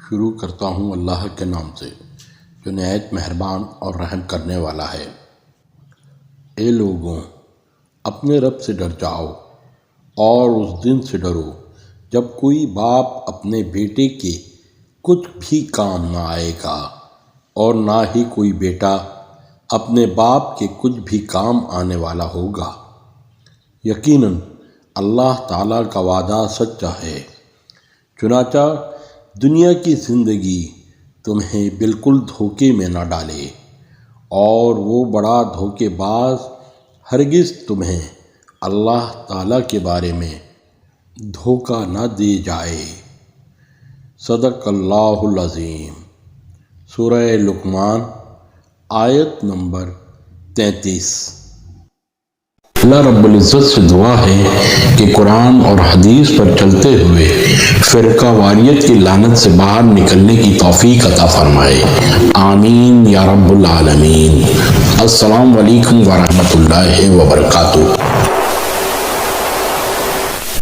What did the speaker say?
شروع کرتا ہوں اللہ کے نام سے جو نہایت مہربان اور رحم کرنے والا ہے۔ اے لوگوں، اپنے رب سے ڈر جاؤ اور اس دن سے ڈرو جب کوئی باپ اپنے بیٹے کے کچھ بھی کام نہ آئے گا اور نہ ہی کوئی بیٹا اپنے باپ کے کچھ بھی کام آنے والا ہوگا۔ یقیناً اللہ تعالیٰ کا وعدہ سچا ہے۔ چنانچہ دنیا کی زندگی تمہیں بالکل دھوکے میں نہ ڈالے اور وہ بڑا دھوکے باز ہرگز تمہیں اللہ تعالیٰ کے بارے میں دھوکہ نہ دے جائے۔ صدق اللہ العظیم۔ سورہ لقمان آیت نمبر 33۔ اللہ رب العزت سے دعا ہے کہ قرآن اور حدیث پر چلتے ہوئے فرقہ واریت کی لعنت سے باہر نکلنے کی توفیق عطا فرمائے، آمین یا رب العالمین۔ السلام علیکم ورحمۃ اللہ وبرکاتہ۔